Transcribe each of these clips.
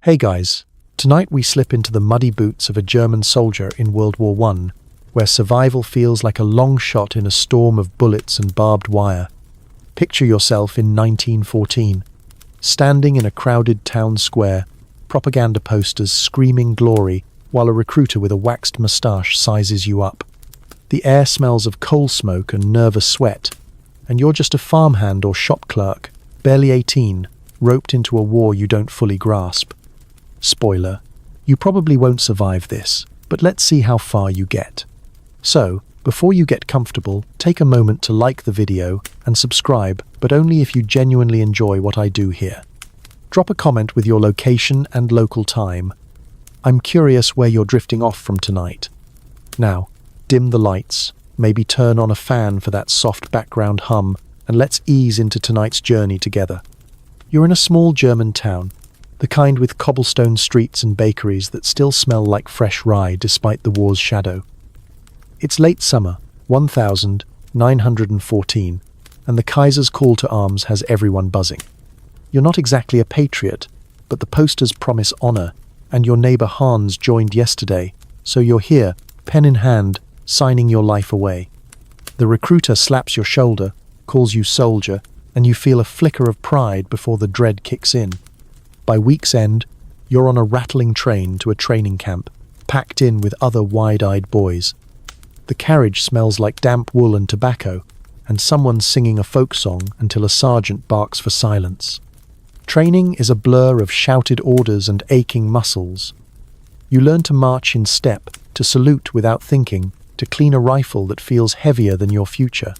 Hey guys, tonight we slip into the muddy boots of a German soldier in World War I, where survival feels like a long shot in a storm of bullets and barbed wire. Picture yourself in 1914, standing in a crowded town square, propaganda posters screaming glory, while a recruiter with a waxed moustache sizes you up. The air smells of coal smoke and nervous sweat, and you're just a farmhand or shop clerk, barely 18, roped into a war you don't fully grasp. Spoiler, you probably won't survive this, but let's see how far you get. So, before you get comfortable, take a moment to like the video and subscribe, but only if you genuinely enjoy what I do here. Drop a comment with your location and local time. I'm curious where you're drifting off from tonight. Now, dim the lights, maybe turn on a fan for that soft background hum, and let's ease into tonight's journey together. You're in a small German town, the kind with cobblestone streets and bakeries that still smell like fresh rye despite the war's shadow. It's late summer, 1914, and the Kaiser's call to arms has everyone buzzing. You're not exactly a patriot, but the posters promise honor, and your neighbor Hans joined yesterday, so you're here, pen in hand, signing your life away. The recruiter slaps your shoulder, calls you soldier, and you feel a flicker of pride before the dread kicks in. By week's end, you're on a rattling train to a training camp, packed in with other wide-eyed boys. The carriage smells like damp wool and tobacco, and someone's singing a folk song until a sergeant barks for silence. Training is a blur of shouted orders and aching muscles. You learn to march in step, to salute without thinking, to clean a rifle that feels heavier than your future.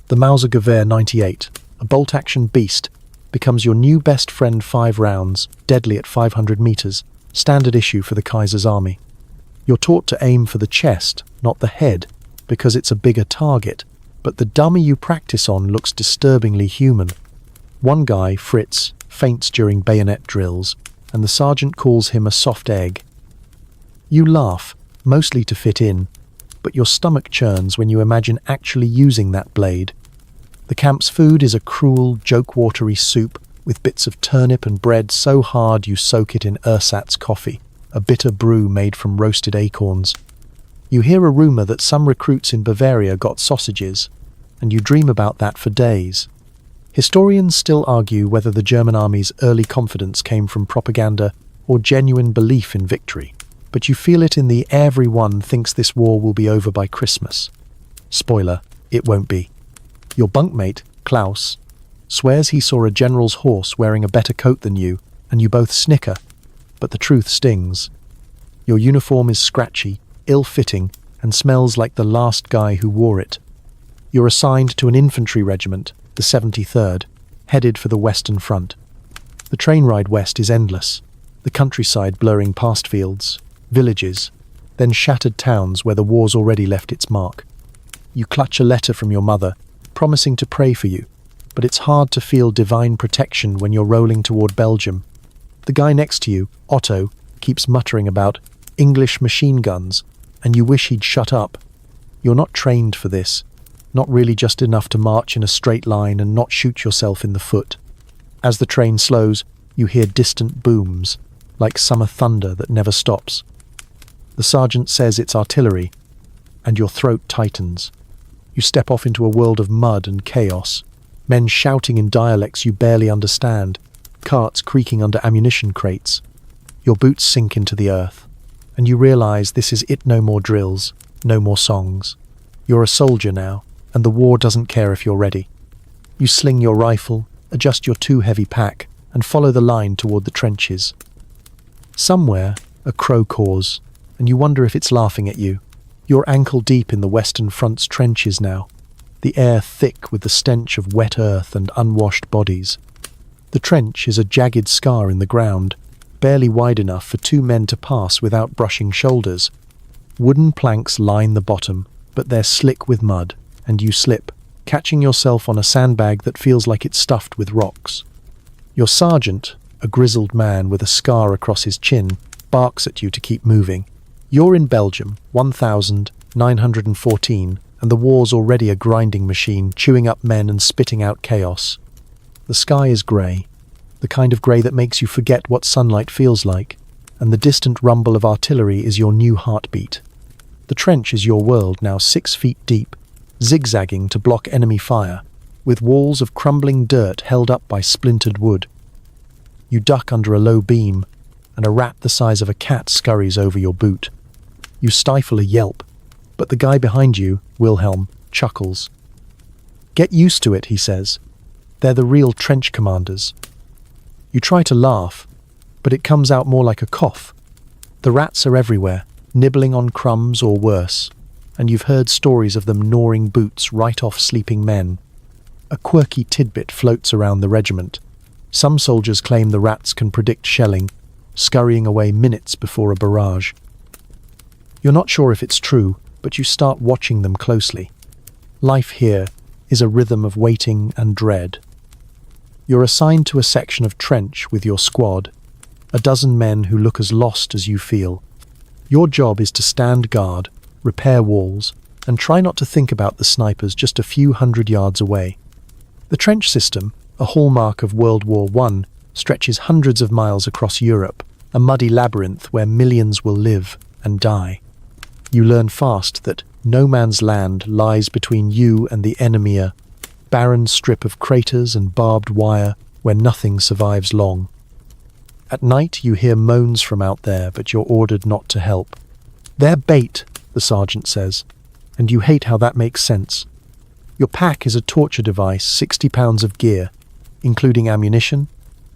The Mauser 98, a bolt-action beast, becomes your new best friend. 5 rounds, deadly at 500 meters, standard issue for the Kaiser's army. You're taught to aim for the chest, not the head, because it's a bigger target, but the dummy you practice on looks disturbingly human. One guy, Fritz, faints during bayonet drills, and the sergeant calls him a soft egg. You laugh, mostly to fit in, but your stomach churns when you imagine actually using that blade. The camp's food is a cruel, joke-watery soup with bits of turnip and bread so hard you soak it in ersatz coffee, a bitter brew made from roasted acorns. You hear a rumor that some recruits in Bavaria got sausages, and you dream about that for days. Historians still argue whether the German army's early confidence came from propaganda or genuine belief in victory, but you feel it in the everyone thinks this war will be over by Christmas. Spoiler, it won't be. Your bunkmate, Klaus, swears he saw a general's horse wearing a better coat than you, and you both snicker, but the truth stings. Your uniform is scratchy, ill-fitting, and smells like the last guy who wore it. You're assigned to an infantry regiment, the 73rd, headed for the Western Front. The train ride west is endless, the countryside blurring past fields, villages, then shattered towns where the war's already left its mark. You clutch a letter from your mother, promising to pray for you, but it's hard to feel divine protection when you're rolling toward Belgium. The guy next to you, Otto, keeps muttering about English machine guns, and you wish he'd shut up. You're not trained for this, not really just enough to march in a straight line and not shoot yourself in the foot. As the train slows, you hear distant booms, like summer thunder that never stops. The sergeant says it's artillery, and your throat tightens. You step off into a world of mud and chaos, men shouting in dialects you barely understand, carts creaking under ammunition crates. Your boots sink into the earth, and you realize this is it. No more drills, no more songs. You're a soldier now, and the war doesn't care if you're ready. You sling your rifle, adjust your too heavy pack, and follow the line toward the trenches. Somewhere, a crow caws, and you wonder if it's laughing at you. You're ankle-deep in the Western Front's trenches now, the air thick with the stench of wet earth and unwashed bodies. The trench is a jagged scar in the ground, barely wide enough for 2 men to pass without brushing shoulders. Wooden planks line the bottom, but they're slick with mud, and you slip, catching yourself on a sandbag that feels like it's stuffed with rocks. Your sergeant, a grizzled man with a scar across his chin, barks at you to keep moving. You're in Belgium, 1914, and the war's already a grinding machine, chewing up men and spitting out chaos. The sky is grey. the kind of grey that makes you forget what sunlight feels like, and the distant rumble of artillery is your new heartbeat. The trench is your world, now 6 feet deep, zigzagging to block enemy fire, with walls of crumbling dirt held up by splintered wood. You duck under a low beam, and a rat the size of a cat scurries over your boot. You stifle a yelp, but the guy behind you, Wilhelm, chuckles. "Get used to it," he says. "They're the real trench commanders." You try to laugh, but it comes out more like a cough. The rats are everywhere, nibbling on crumbs or worse, and you've heard stories of them gnawing boots right off sleeping men. A quirky tidbit floats around the regiment. Some soldiers claim the rats can predict shelling, scurrying away minutes before a barrage. You're not sure if it's true, but you start watching them closely. Life here is a rhythm of waiting and dread. You're assigned to a section of trench with your squad, a dozen men who look as lost as you feel. Your job is to stand guard, repair walls, and try not to think about the snipers just a few hundred yards away. The trench system, a hallmark of World War I, stretches hundreds of miles across Europe, a muddy labyrinth where millions will live and die. You learn fast that no man's land lies between you and the enemy, a barren strip of craters and barbed wire where nothing survives long. At night you hear moans from out there, but you're ordered not to help. "They're bait," the sergeant says, and you hate how that makes sense. Your pack is a torture device, 60 pounds of gear, including ammunition,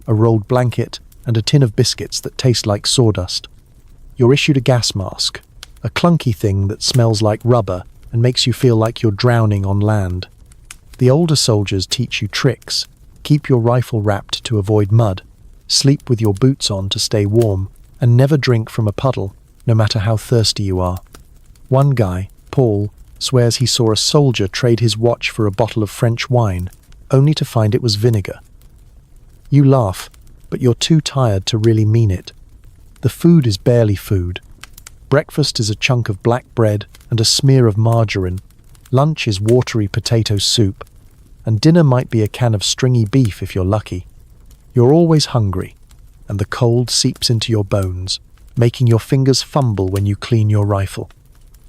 a rolled blanket, and a tin of biscuits that taste like sawdust. You're issued a gas mask, a clunky thing that smells like rubber and makes you feel like you're drowning on land. The older soldiers teach you tricks. Keep your rifle wrapped to avoid mud, sleep with your boots on to stay warm, and never drink from a puddle, no matter how thirsty you are. One guy, Paul, swears he saw a soldier trade his watch for a bottle of French wine, only to find it was vinegar. You laugh, but you're too tired to really mean it. The food is barely food. Breakfast is a chunk of black bread and a smear of margarine. Lunch is watery potato soup, and dinner might be a can of stringy beef if you're lucky. You're always hungry, and the cold seeps into your bones, making your fingers fumble when you clean your rifle.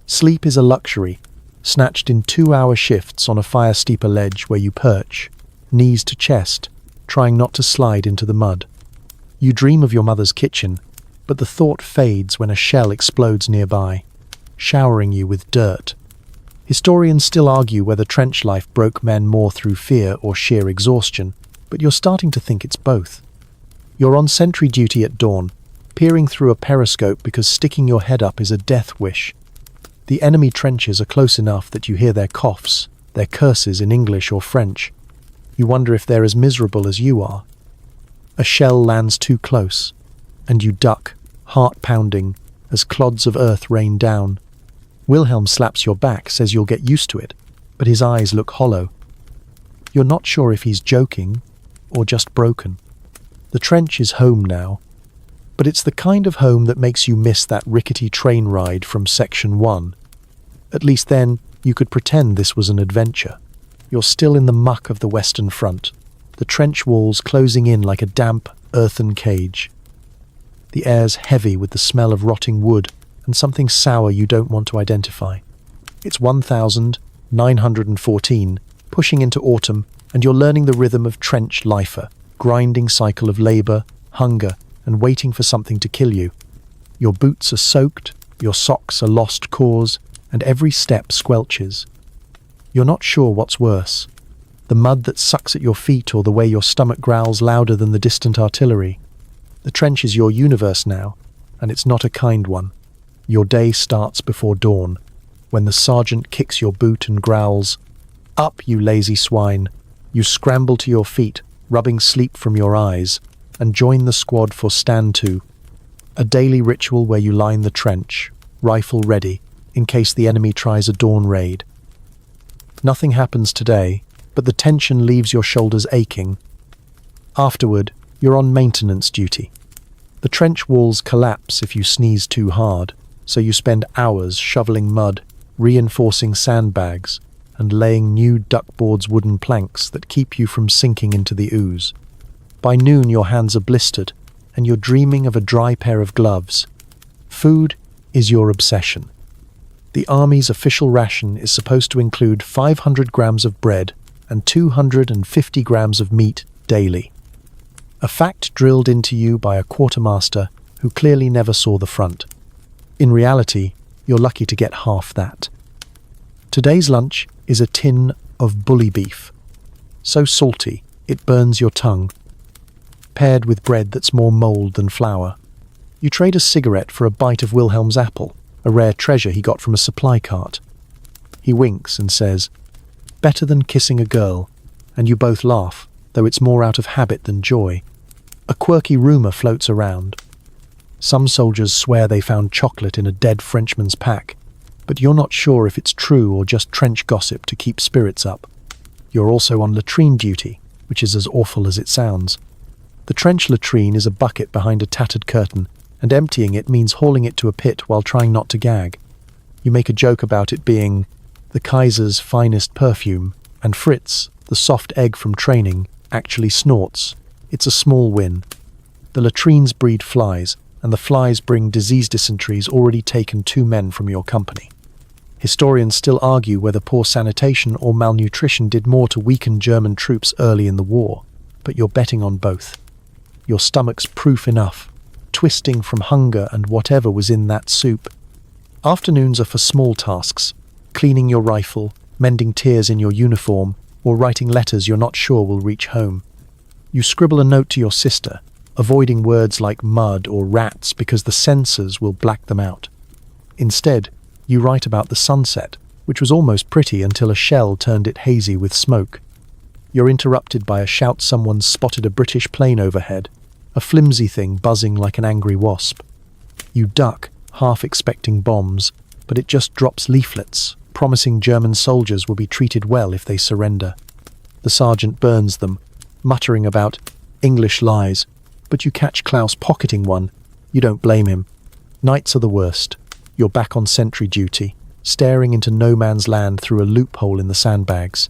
Sleep is a luxury, snatched in 2-hour shifts on a fire-steeper ledge where you perch, knees to chest, trying not to slide into the mud. You dream of your mother's kitchen, but the thought fades when a shell explodes nearby, showering you with dirt. Historians still argue whether trench life broke men more through fear or sheer exhaustion, but you're starting to think it's both. You're on sentry duty at dawn, peering through a periscope because sticking your head up is a death wish. The enemy trenches are close enough that you hear their coughs, their curses in English or French. You wonder if they're as miserable as you are. A shell lands too close, and you duck, heart pounding, as clods of earth rain down. Wilhelm slaps your back, says you'll get used to it, but his eyes look hollow. You're not sure if he's joking or just broken. The trench is home now, but it's the kind of home that makes you miss that rickety train ride from Section 1. At least then, you could pretend this was an adventure. You're still in the muck of the Western Front, the trench walls closing in like a damp, earthen cage. The air's heavy with the smell of rotting wood and something sour you don't want to identify. It's 1914, pushing into autumn, and you're learning the rhythm of trench life, a grinding cycle of labour, hunger, and waiting for something to kill you. Your boots are soaked, your socks are lost cause, and every step squelches. You're not sure what's worse, the mud that sucks at your feet or the way your stomach growls louder than the distant artillery. The trench is your universe now, and it's not a kind one. Your day starts before dawn, when the sergeant kicks your boot and growls, "Up, you lazy swine!" You scramble to your feet, rubbing sleep from your eyes, and join the squad for Stand To, a daily ritual where you line the trench, rifle ready, in case the enemy tries a dawn raid. Nothing happens today, but the tension leaves your shoulders aching. Afterward, you're on maintenance duty. The trench walls collapse if you sneeze too hard, so you spend hours shoveling mud, reinforcing sandbags, and laying new duckboards wooden planks that keep you from sinking into the ooze. By noon, your hands are blistered, and you're dreaming of a dry pair of gloves. Food is your obsession. The Army's official ration is supposed to include 500 grams of bread and 250 grams of meat daily. A fact drilled into you by a quartermaster who clearly never saw the front. In reality, you're lucky to get half that. Today's lunch is a tin of bully beef. So salty, it burns your tongue, paired with bread that's more mold than flour. You trade a cigarette for a bite of Wilhelm's apple, a rare treasure he got from a supply cart. He winks and says, "Better than kissing a girl," and you both laugh, though it's more out of habit than joy. A quirky rumour floats around. Some soldiers swear they found chocolate in a dead Frenchman's pack, but you're not sure if it's true or just trench gossip to keep spirits up. You're also on latrine duty, which is as awful as it sounds. The trench latrine is a bucket behind a tattered curtain, and emptying it means hauling it to a pit while trying not to gag. You make a joke about it being the Kaiser's finest perfume, and Fritz, the soft egg from training, actually snorts. It's a small win. The latrines breed flies, and the flies bring disease dysentery's already taken 2 men from your company. Historians still argue whether poor sanitation or malnutrition did more to weaken German troops early in the war, but you're betting on both. Your stomach's proof enough, twisting from hunger and whatever was in that soup. Afternoons are for small tasks, cleaning your rifle, mending tears in your uniform, or writing letters you're not sure will reach home. You scribble a note to your sister, avoiding words like mud or rats because the censors will black them out. Instead, you write about the sunset, which was almost pretty until a shell turned it hazy with smoke. You're interrupted by a shout someone's spotted a British plane overhead, a flimsy thing buzzing like an angry wasp. You duck, half expecting bombs, but it just drops leaflets, promising German soldiers will be treated well if they surrender. The sergeant burns them, muttering about English lies, but you catch Klaus pocketing one. You don't blame him. Nights are the worst. You're back on sentry duty, staring into no man's land through a loophole in the sandbags.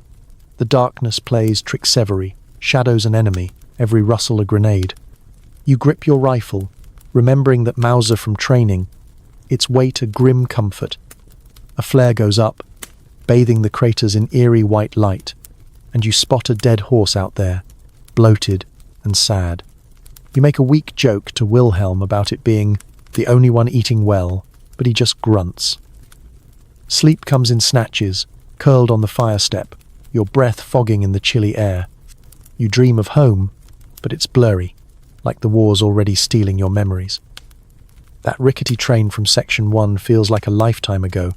The darkness plays Trixevery, shadows an enemy, every rustle a grenade. You grip your rifle, remembering that Mauser from training, its weight a grim comfort. A flare goes up, bathing the craters in eerie white light, and you spot a dead horse out there, bloated and sad. You make a weak joke to Wilhelm about it being the only one eating well, but he just grunts. Sleep comes in snatches, curled on the fire step, your breath fogging in the chilly air. You dream of home, but it's blurry, like the war's already stealing your memories. That rickety train from Section 1 feels like a lifetime ago,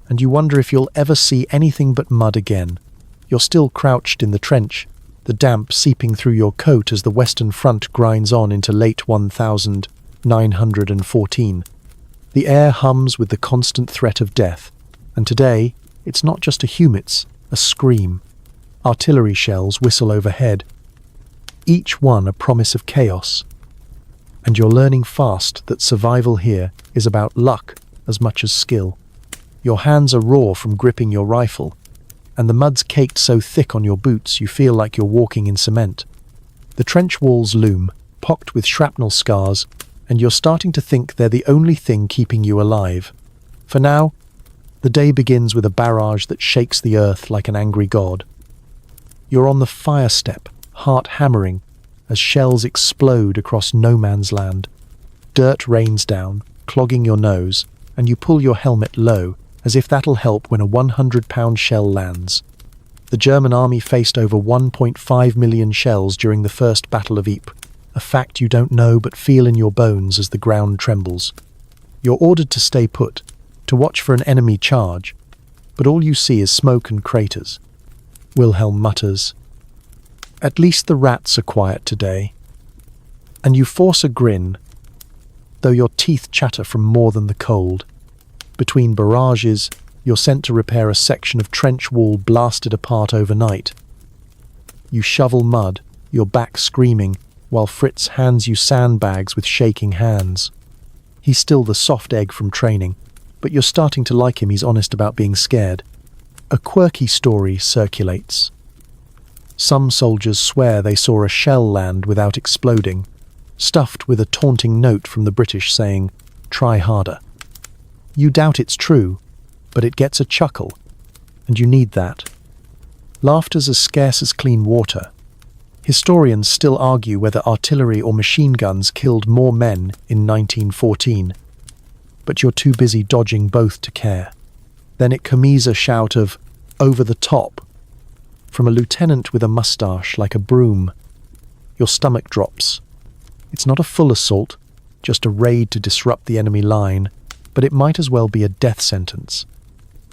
and you wonder if you'll ever see anything but mud again. You're still crouched in the trench, the damp seeping through your coat as the Western Front grinds on into late 1914. The air hums with the constant threat of death, and today, it's not just a hum, it's a scream. Artillery shells whistle overhead, each one a promise of chaos. And you're learning fast that survival here is about luck as much as skill. Your hands are raw from gripping your rifle, and the mud's caked so thick on your boots you feel like you're walking in cement. The trench walls loom, pocked with shrapnel scars, and you're starting to think they're the only thing keeping you alive. For now, the day begins with a barrage that shakes the earth like an angry god. You're on the fire step, heart hammering, as shells explode across no man's land. Dirt rains down, clogging your nose, and you pull your helmet low, as if that'll help when a 100-pound shell lands. The German army faced over 1.5 million shells during the First Battle of Ypres, a fact you don't know but feel in your bones as the ground trembles. You're ordered to stay put, to watch for an enemy charge, but all you see is smoke and craters. Wilhelm mutters, "At least the rats are quiet today." And you force a grin, though your teeth chatter from more than the cold. Between barrages, you're sent to repair a section of trench wall blasted apart overnight. You shovel mud, your back screaming, while Fritz hands you sandbags with shaking hands. He's still the soft egg from training, but you're starting to like him. He's honest about being scared. A quirky story circulates. Some soldiers swear they saw a shell land without exploding, stuffed with a taunting note from the British saying, "Try harder." You doubt it's true, but it gets a chuckle, and you need that. Laughter's as scarce as clean water. Historians still argue whether artillery or machine guns killed more men in 1914, but you're too busy dodging both to care. Then it comes a shout of, "Over the top," from a lieutenant with a mustache like a broom. Your stomach drops. It's not a full assault, just a raid to disrupt the enemy line, but it might as well be a death sentence.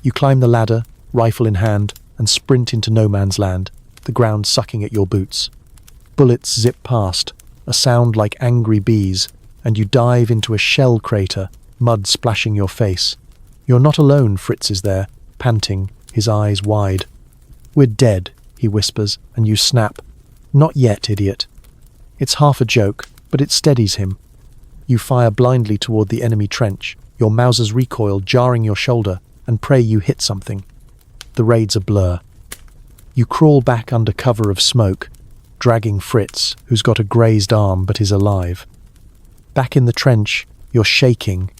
You climb the ladder, rifle in hand, and sprint into no man's land, the ground sucking at your boots. Bullets zip past, a sound like angry bees, and you dive into a shell crater, mud splashing your face. You're not alone, Fritz is there, panting, his eyes wide. "We're dead," he whispers, and you snap. "Not yet, idiot." It's half a joke, but it steadies him. You fire blindly toward the enemy trench, your Mauser's recoil jarring your shoulder, and pray you hit something. The raid's a blur. You crawl back under cover of smoke, dragging Fritz, who's got a grazed arm but is alive. Back in the trench, you're shaking,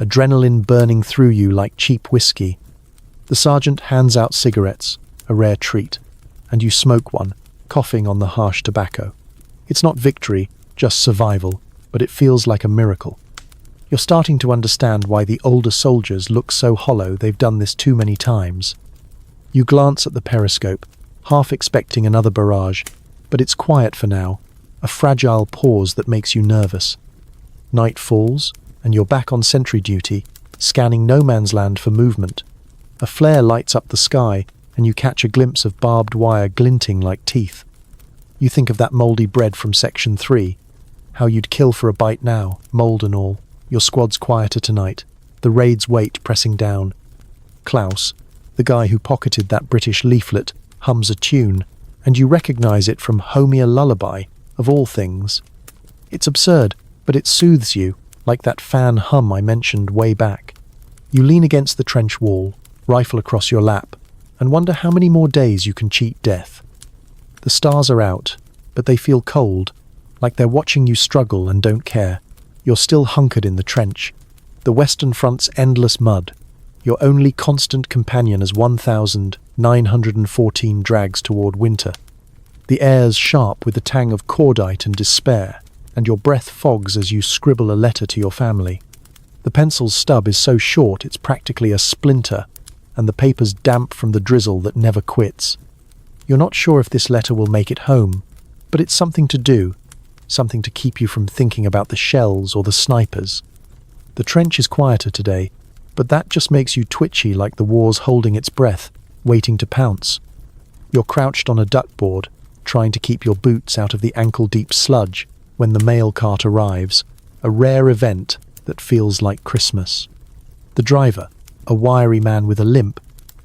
adrenaline burning through you like cheap whiskey. The sergeant hands out cigarettes, a rare treat, and you smoke one, coughing on the harsh tobacco. It's not victory, just survival, but it feels like a miracle. You're starting to understand why the older soldiers look so hollow. They've done this too many times. You glance at the periscope, half expecting another barrage, but it's quiet for now, a fragile pause that makes you nervous. Night falls, and you're back on sentry duty, scanning no man's land for movement. A flare lights up the sky, and you catch a glimpse of barbed wire glinting like teeth. You think of that mouldy bread from Section 3, how you'd kill for a bite now, mould and all. Your squad's quieter tonight, the raid's weight pressing down. Klaus, the guy who pocketed that British leaflet, hums a tune, and you recognize it from Homer Lullaby, of all things. It's absurd, but it soothes you, like that fan hum I mentioned way back. You lean against the trench wall, rifle across your lap, and wonder how many more days you can cheat death. The stars are out, but they feel cold, like they're watching you struggle and don't care. You're still hunkered in the trench. The Western Front's endless mud, your only constant companion as 1,914 drags toward winter. The air's sharp with the tang of cordite and despair, and your breath fogs as you scribble a letter to your family. The pencil's stub is so short it's practically a splinter, and the paper's damp from the drizzle that never quits. You're not sure if this letter will make it home, but it's something to do, something to keep you from thinking about the shells or the snipers. The trench is quieter today, but that just makes you twitchy like the war's holding its breath, waiting to pounce. You're crouched on a duckboard, trying to keep your boots out of the ankle-deep sludge when the mail cart arrives, a rare event that feels like Christmas. The driver, a wiry man with a limp,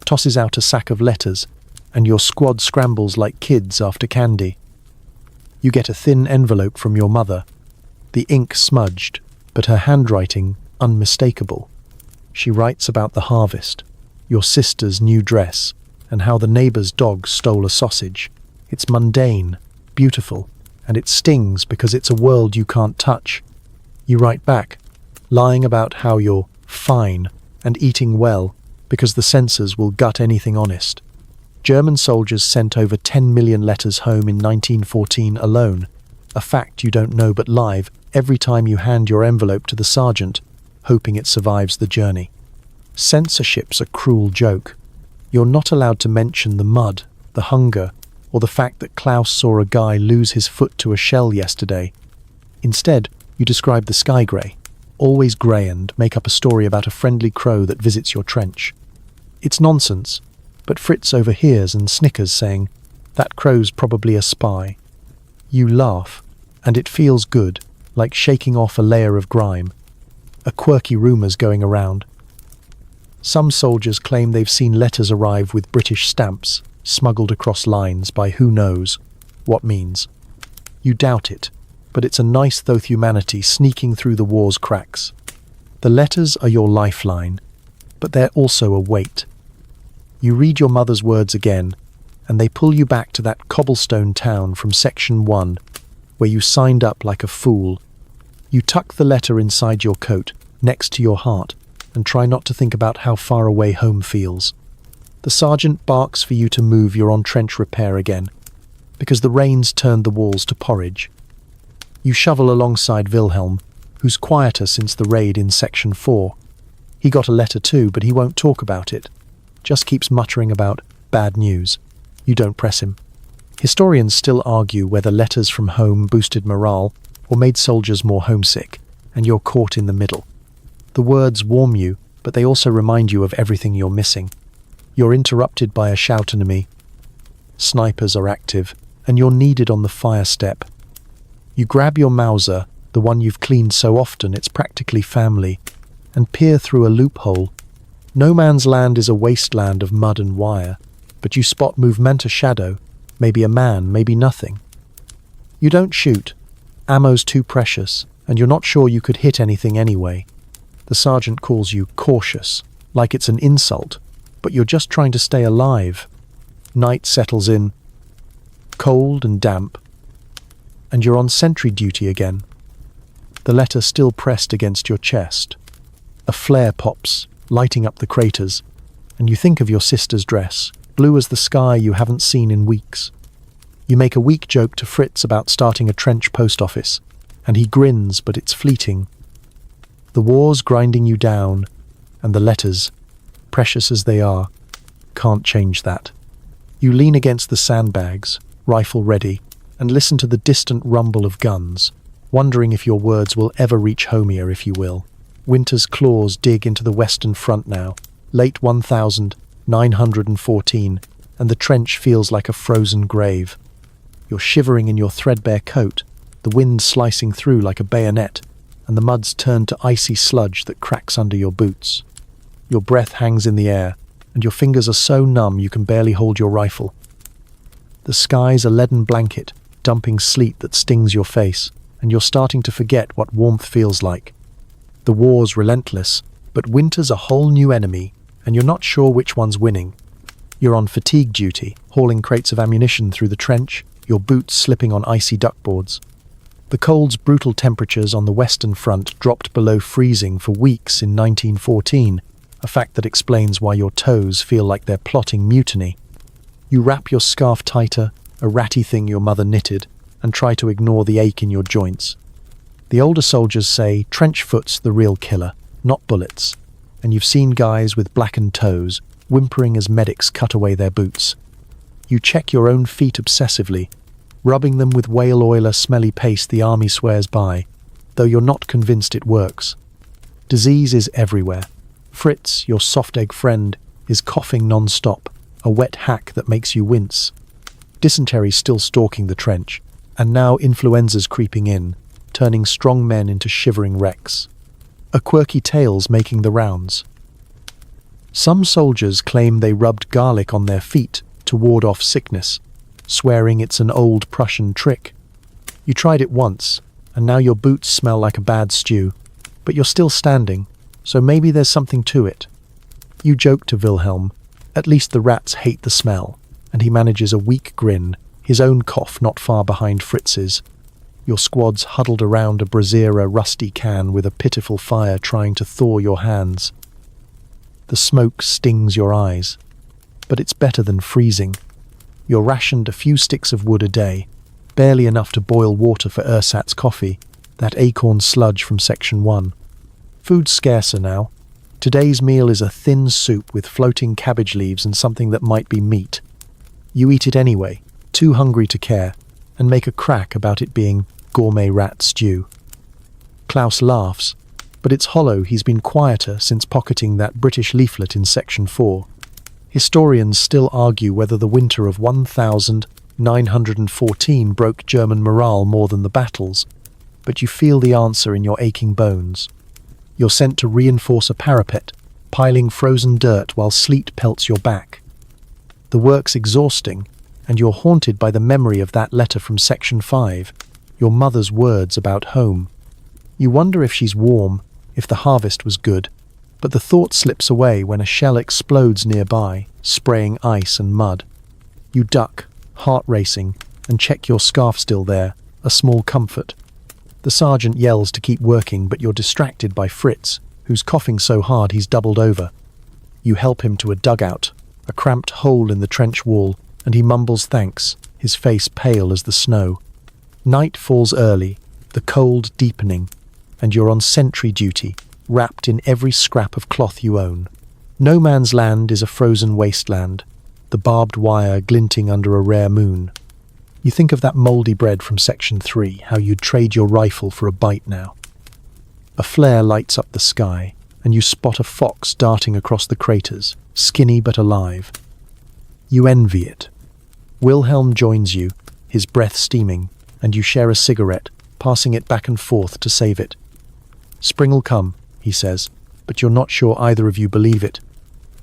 tosses out a sack of letters, and your squad scrambles like kids after candy. You get a thin envelope from your mother, the ink smudged, but her handwriting unmistakable. She writes about the harvest, your sister's new dress, and how the neighbor's dog stole a sausage. It's mundane, beautiful, and it stings because it's a world you can't touch. You write back, lying about how you're fine and eating well because the censors will gut anything honest. German soldiers sent over 10 million letters home in 1914 alone, a fact you don't know but live every time you hand your envelope to the sergeant, hoping it survives the journey. Censorship's a cruel joke. You're not allowed to mention the mud, the hunger, or the fact that Klaus saw a guy lose his foot to a shell yesterday. Instead, you describe the sky grey, always grey, and make up a story about a friendly crow that visits your trench. It's nonsense, but Fritz overhears and snickers, saying, "That crow's probably a spy." You laugh, and it feels good, like shaking off a layer of grime. A quirky rumour's going around. Some soldiers claim they've seen letters arrive with British stamps, smuggled across lines by who knows what means. You doubt it, but it's a nice though humanity sneaking through the war's cracks. The letters are your lifeline, but they're also a weight. You read your mother's words again, and they pull you back to that cobblestone town from Section 1, where you signed up like a fool. You tuck the letter inside your coat, next to your heart, and try not to think about how far away home feels. The sergeant barks for you to move, you're on trench repair again, because the rain's turned the walls to porridge. You shovel alongside Wilhelm, who's quieter since the raid in Section 4. He got a letter too, but he won't talk about it. Just keeps muttering about bad news. You don't press him. Historians still argue whether letters from home boosted morale or made soldiers more homesick, and you're caught in the middle. The words warm you, but they also remind you of everything you're missing. You're interrupted by a shout enemy. Snipers are active, and you're needed on the fire step. You grab your Mauser, the one you've cleaned so often it's practically family, and peer through a loophole. No man's land is a wasteland of mud and wire, but you spot movement, a shadow, maybe a man, maybe nothing. You don't shoot. Ammo's too precious, and you're not sure you could hit anything anyway. The sergeant calls you cautious, like it's an insult, but you're just trying to stay alive. Night settles in, cold and damp, and you're on sentry duty again. The letter still pressed against your chest. A flare pops, lighting up the craters, and you think of your sister's dress, blue as the sky you haven't seen in weeks. You make a weak joke to Fritz about starting a trench post office, and he grins, but it's fleeting. The war's grinding you down, and the letters, precious as they are, can't change that. You lean against the sandbags, rifle ready, and listen to the distant rumble of guns, wondering if your words will ever reach home here, if you will. Winter's claws dig into the western front now, late 1914, and the trench feels like a frozen grave. You're shivering in your threadbare coat, the wind slicing through like a bayonet, and the mud's turned to icy sludge that cracks under your boots. Your breath hangs in the air, and your fingers are so numb you can barely hold your rifle. The sky's a leaden blanket, dumping sleet that stings your face, and you're starting to forget what warmth feels like. The war's relentless, but winter's a whole new enemy, and you're not sure which one's winning. You're on fatigue duty, hauling crates of ammunition through the trench, your boots slipping on icy duckboards. The cold's brutal temperatures on the Western Front dropped below freezing for weeks in 1914, a fact that explains why your toes feel like they're plotting mutiny. You wrap your scarf tighter, a ratty thing your mother knitted, and try to ignore the ache in your joints. The older soldiers say trench foot's the real killer, not bullets, and you've seen guys with blackened toes whimpering as medics cut away their boots. You check your own feet obsessively, rubbing them with whale oil, a smelly paste the army swears by, though you're not convinced it works. Disease is everywhere. Fritz, your soft-egg friend, is coughing non-stop, a wet hack that makes you wince. Dysentery's still stalking the trench, and now influenza's creeping in, turning strong men into shivering wrecks. A quirky tale's making the rounds. Some soldiers claim they rubbed garlic on their feet to ward off sickness, swearing it's an old Prussian trick. You tried it once, and now your boots smell like a bad stew, but you're still standing, so maybe there's something to it. You joke to Wilhelm, at least the rats hate the smell, and he manages a weak grin, his own cough not far behind Fritz's. Your squad's huddled around a brazier, a rusty can with a pitiful fire trying to thaw your hands. The smoke stings your eyes, but it's better than freezing. You're rationed a few sticks of wood a day, barely enough to boil water for ersatz coffee, that acorn sludge from Section 1. Food's scarcer now. Today's meal is a thin soup with floating cabbage leaves and something that might be meat. You eat it anyway, too hungry to care, and make a crack about it being gourmet rat stew. Klaus laughs, but it's hollow. He's been quieter since pocketing that British leaflet in Section 4. Historians still argue whether the winter of 1914 broke German morale more than the battles, but you feel the answer in your aching bones. You're sent to reinforce a parapet, piling frozen dirt while sleet pelts your back. The work's exhausting, and you're haunted by the memory of that letter from Section 5, your mother's words about home. You wonder if she's warm, if the harvest was good, but the thought slips away when a shell explodes nearby, spraying ice and mud. You duck, heart racing, and check your scarf still there, a small comfort. The sergeant yells to keep working, but you're distracted by Fritz, who's coughing so hard he's doubled over. You help him to a dugout, a cramped hole in the trench wall, and he mumbles thanks, his face pale as the snow. Night falls early, the cold deepening, and you're on sentry duty, wrapped in every scrap of cloth you own. No man's land is a frozen wasteland, the barbed wire glinting under a rare moon. You think of that mouldy bread from Section 3, how you'd trade your rifle for a bite now. A flare lights up the sky, and you spot a fox darting across the craters, skinny but alive. You envy it. Wilhelm joins you, his breath steaming, and you share a cigarette, passing it back and forth to save it. Spring'll come, he says, but you're not sure either of you believe it.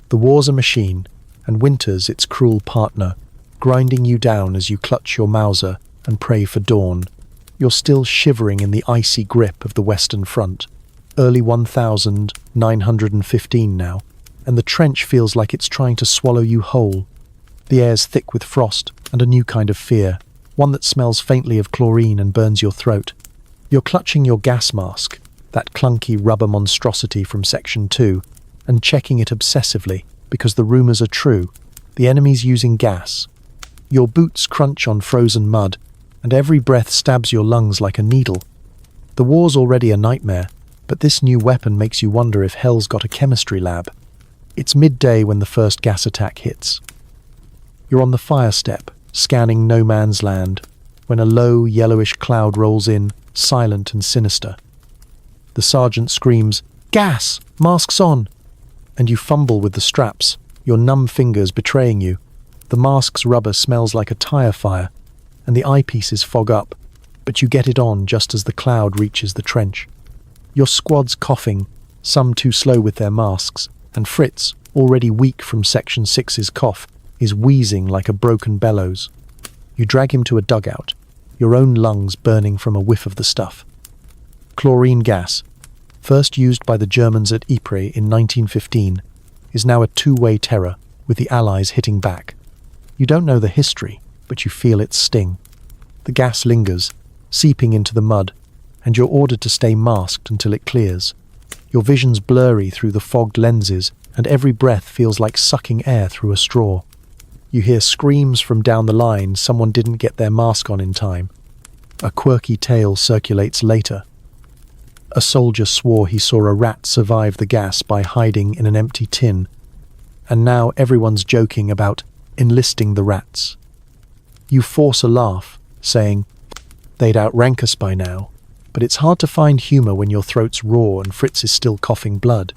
The war's a machine, and winter's its cruel partner, grinding you down as you clutch your Mauser and pray for dawn. You're still shivering in the icy grip of the Western Front, early 1915 now, and the trench feels like it's trying to swallow you whole. The air's thick with frost and a new kind of fear, one that smells faintly of chlorine and burns your throat. You're clutching your gas mask, that clunky rubber monstrosity from Section 2, and checking it obsessively, because the rumours are true. The enemy's using gas. Your boots crunch on frozen mud, and every breath stabs your lungs like a needle. The war's already a nightmare, but this new weapon makes you wonder if hell's got a chemistry lab. It's midday when the first gas attack hits. You're on the fire step, scanning no man's land, when a low, yellowish cloud rolls in, silent and sinister. The sergeant screams, "Gas! Masks on!" And you fumble with the straps, your numb fingers betraying you. The mask's rubber smells like a tire fire, and the eyepieces fog up, but you get it on just as the cloud reaches the trench. Your squad's coughing, some too slow with their masks, and Fritz, already weak from Section 6's cough, is wheezing like a broken bellows. You drag him to a dugout, your own lungs burning from a whiff of the stuff. Chlorine gas, first used by the Germans at Ypres in 1915, is now a two-way terror, with the Allies hitting back. You don't know the history, but you feel its sting. The gas lingers, seeping into the mud, and you're ordered to stay masked until it clears. Your vision's blurry through the fogged lenses, and every breath feels like sucking air through a straw. You hear screams from down the line someone didn't get their mask on in time. A quirky tale circulates later. A soldier swore he saw a rat survive the gas by hiding in an empty tin, and now everyone's joking about enlisting the rats. You force a laugh, saying, "They'd outrank us by now," but it's hard to find humour when your throat's raw and Fritz is still coughing blood.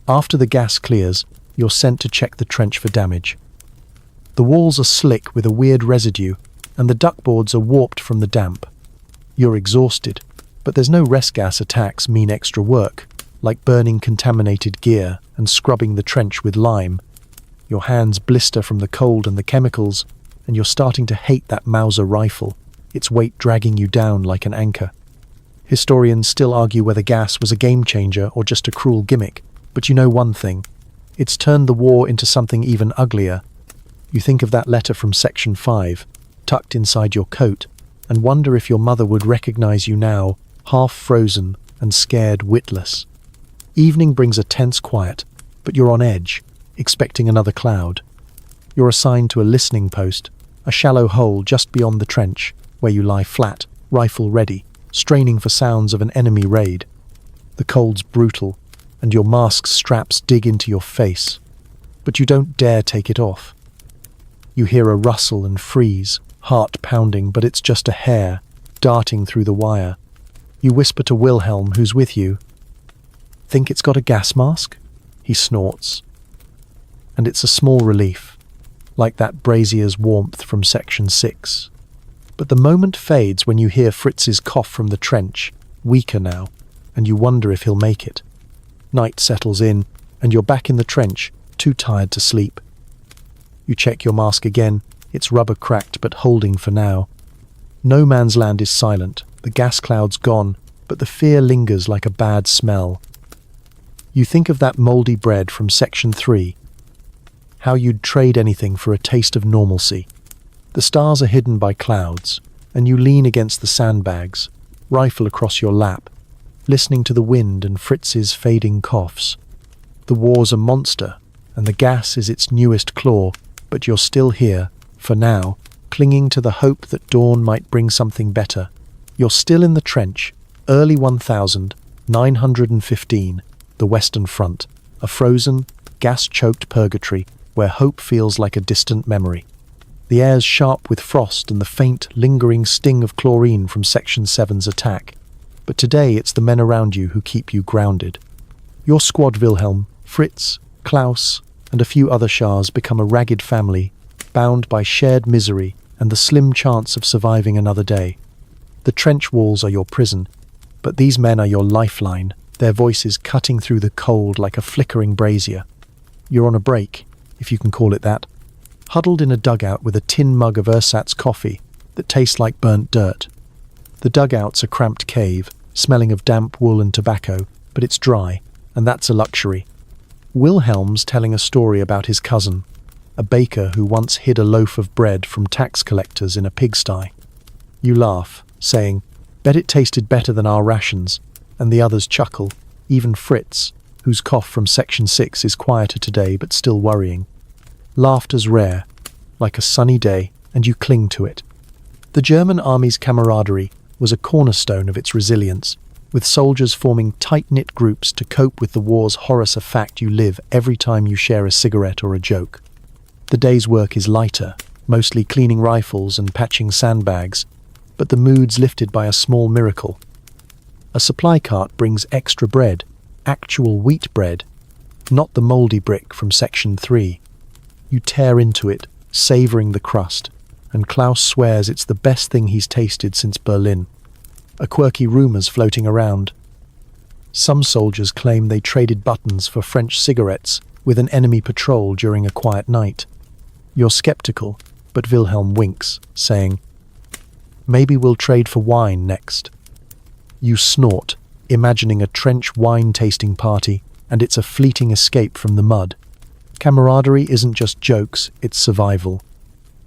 After the gas clears, you're sent to check the trench for damage. The walls are slick with a weird residue, and the duckboards are warped from the damp. You're exhausted, but there's no rest gas attacks mean extra work, like burning contaminated gear and scrubbing the trench with lime. Your hands blister from the cold and the chemicals, and you're starting to hate that Mauser rifle, its weight dragging you down like an anchor. Historians still argue whether gas was a game-changer or just a cruel gimmick, but you know one thing. It's turned the war into something even uglier. You think of that letter from Section 5, tucked inside your coat, and wonder if your mother would recognize you now, half frozen and scared witless. Evening brings a tense quiet, but you're on edge, expecting another cloud. You're assigned to a listening post, a shallow hole just beyond the trench, where you lie flat, rifle ready, straining for sounds of an enemy raid. The cold's brutal, and your mask's straps dig into your face, but you don't dare take it off. You hear a rustle and freeze, heart pounding, but it's just a hair, darting through the wire. You whisper to Wilhelm, who's with you. "Think it's got a gas mask?" He snorts. And it's a small relief, like that brazier's warmth from Section 6. But the moment fades when you hear Fritz's cough from the trench, weaker now, and you wonder if he'll make it. Night settles in, and you're back in the trench, too tired to sleep. You check your mask again, its rubber cracked but holding for now. No man's land is silent, the gas cloud's gone, but the fear lingers like a bad smell. You think of that mouldy bread from Section 3, how you'd trade anything for a taste of normalcy, The stars are hidden by clouds, and you lean against the sandbags, rifle across your lap, listening to the wind and Fritz's fading coughs. The war's a monster, and the gas is its newest claw, but you're still here, for now, clinging to the hope that dawn might bring something better. You're still in the trench, early 1915, the Western Front, a frozen, gas-choked purgatory where hope feels like a distant memory. The air's sharp with frost and the faint, lingering sting of chlorine from Section 7's attack. But today it's the men around you who keep you grounded. Your squad, Wilhelm, Fritz, Klaus, and a few other Shahs become a ragged family, bound by shared misery and the slim chance of surviving another day. The trench walls are your prison, but these men are your lifeline, their voices cutting through the cold like a flickering brazier. You're on a break, if you can call it that, huddled in a dugout with a tin mug of ersatz coffee that tastes like burnt dirt. The dugout's a cramped cave, smelling of damp wool and tobacco, but it's dry, and that's a luxury. Wilhelm's telling a story about his cousin, a baker who once hid a loaf of bread from tax collectors in a pigsty. You laugh, saying, "Bet it tasted better than our rations," and the others chuckle, even Fritz, whose cough from Section 6 is quieter today but still worrying. Laughter's rare, like a sunny day, and you cling to it. The German army's camaraderie was a cornerstone of its resilience, with soldiers forming tight-knit groups to cope with the war's horrors, a fact you live every time you share a cigarette or a joke. The day's work is lighter, mostly cleaning rifles and patching sandbags, but the mood's lifted by a small miracle. A supply cart brings extra bread, actual wheat bread, not the mouldy brick from Section 3. You tear into it, savouring the crust, and Klaus swears it's the best thing he's tasted since Berlin. A quirky rumour's floating around. Some soldiers claim they traded buttons for French cigarettes with an enemy patrol during a quiet night. You're sceptical, but Wilhelm winks, saying, "Maybe we'll trade for wine next." You snort, imagining a trench wine-tasting party, and it's a fleeting escape from the mud. Camaraderie isn't just jokes, it's survival.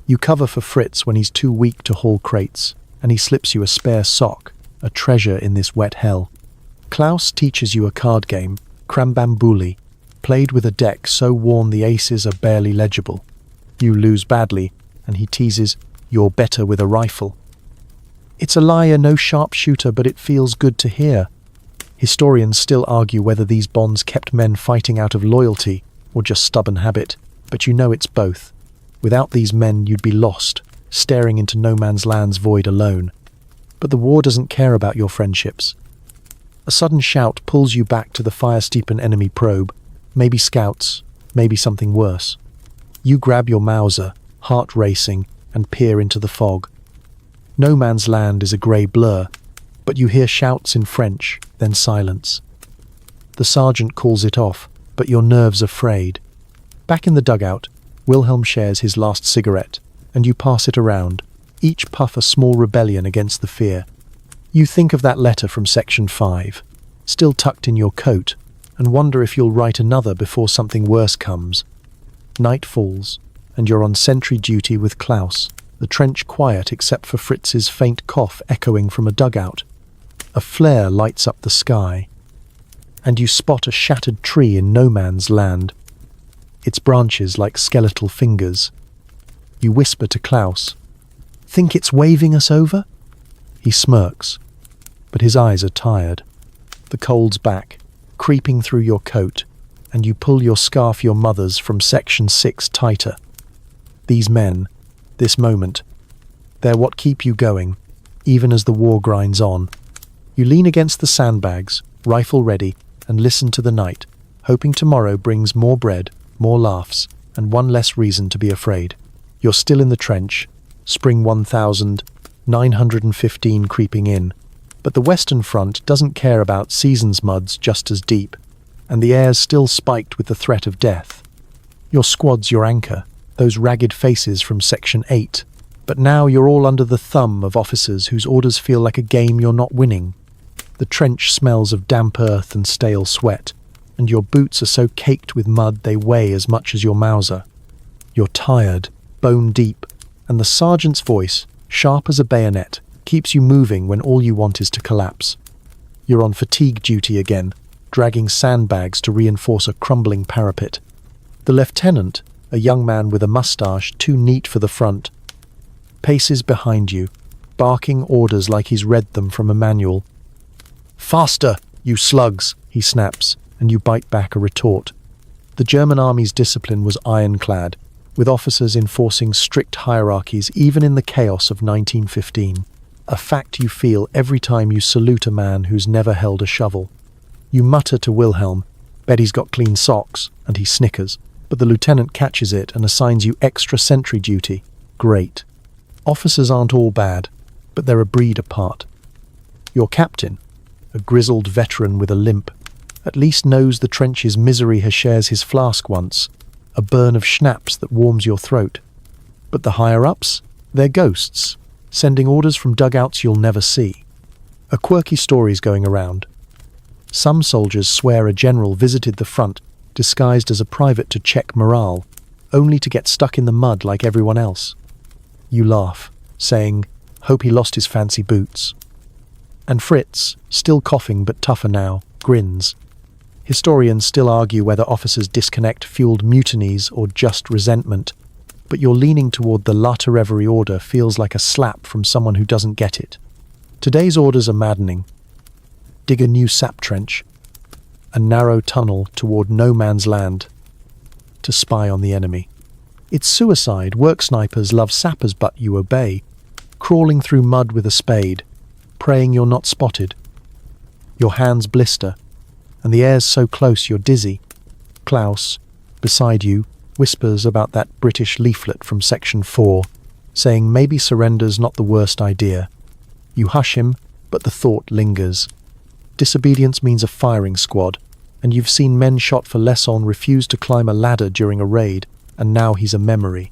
You cover for Fritz when he's too weak to haul crates, and he slips you a spare sock, a treasure in this wet hell. Klaus teaches you a card game, Krambambuli, played with a deck so worn the aces are barely legible. You lose badly, and he teases, "You're better with a rifle." It's a liar, no sharpshooter, but it feels good to hear. Historians still argue whether these bonds kept men fighting out of loyalty or just stubborn habit, but you know it's both. Without these men, you'd be lost, staring into no man's land's void alone. But the war doesn't care about your friendships. A sudden shout pulls you back to the fire-steepen enemy probe, maybe scouts, maybe something worse. You grab your Mauser, heart racing, and peer into the fog. No man's land is a grey blur, but you hear shouts in French, then silence. The sergeant calls it off, but your nerves are frayed. Back in the dugout, Wilhelm shares his last cigarette, and you pass it around, each puff a small rebellion against the fear. You think of that letter from Section 5, still tucked in your coat, and wonder if you'll write another before something worse comes. Night falls, and you're on sentry duty with Klaus, the trench quiet except for Fritz's faint cough echoing from a dugout. A flare lights up the sky, and you spot a shattered tree in no man's land, its branches like skeletal fingers. You whisper to Klaus, "Think it's waving us over?" He smirks, but his eyes are tired. The cold's back, creeping through your coat, and you pull your scarf, your mother's, from Section 6 tighter. These men, this moment, they're what keep you going, even as the war grinds on. You lean against the sandbags, rifle ready, and listen to the night, hoping tomorrow brings more bread, more laughs, and one less reason to be afraid. You're still in the trench, spring 1915 creeping in, but the Western Front doesn't care about season's muds just as deep, and the air's still spiked with the threat of death. Your squad's your anchor, those ragged faces from Section 8, but now you're all under the thumb of officers whose orders feel like a game you're not winning. The trench smells of damp earth and stale sweat, and your boots are so caked with mud they weigh as much as your Mauser. You're tired, bone deep, and the sergeant's voice, sharp as a bayonet, keeps you moving when all you want is to collapse. You're on fatigue duty again, dragging sandbags to reinforce a crumbling parapet. The lieutenant, a young man with a mustache too neat for the front, paces behind you, barking orders like he's read them from a manual. "Faster, you slugs," he snaps, and you bite back a retort. The German army's discipline was ironclad, with officers enforcing strict hierarchies even in the chaos of 1915, a fact you feel every time you salute a man who's never held a shovel. You mutter to Wilhelm, "Bet he's got clean socks," and he snickers, but the lieutenant catches it and assigns you extra sentry duty. Great. Officers aren't all bad, but they're a breed apart. Your captain, a grizzled veteran with a limp, at least knows the trench's misery has shares his flask once, a burn of schnapps that warms your throat. But the higher-ups? They're ghosts, sending orders from dugouts you'll never see. A quirky story's going around. Some soldiers swear a general visited the front disguised as a private to check morale, only to get stuck in the mud like everyone else. You laugh, saying, "Hope he lost his fancy boots." And Fritz, still coughing but tougher now, grins. Historians still argue whether officers' disconnect fueled mutinies or just resentment, but your leaning toward the latter reverie order feels like a slap from someone who doesn't get it. Today's orders are maddening. Dig a new sap trench, a narrow tunnel toward no man's land, to spy on the enemy. It's suicide. Work snipers love sappers, but you obey, crawling through mud with a spade, praying you're not spotted. Your hands blister, and the air's so close you're dizzy. Klaus, beside you, whispers about that British leaflet from Section 4, saying maybe surrender's not the worst idea. You hush him, but the thought lingers. Disobedience means a firing squad, and you've seen men shot for Lesson refuse to climb a ladder during a raid, and now he's a memory.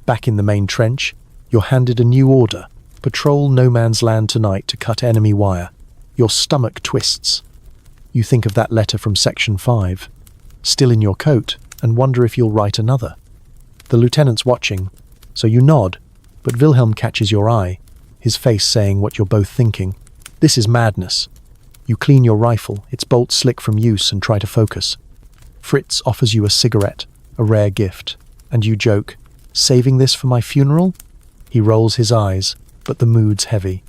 Back in the main trench, you're handed a new order. Patrol no man's land tonight to cut enemy wire. Your stomach twists. You think of that letter from Section 5, still in your coat, and wonder if you'll write another. The lieutenant's watching, so you nod, but Wilhelm catches your eye, his face saying what you're both thinking. This is madness. You clean your rifle, its bolt slick from use, and try to focus. Fritz offers you a cigarette, a rare gift, and you joke, "Saving this for my funeral?" He rolls his eyes, but the mood's heavy.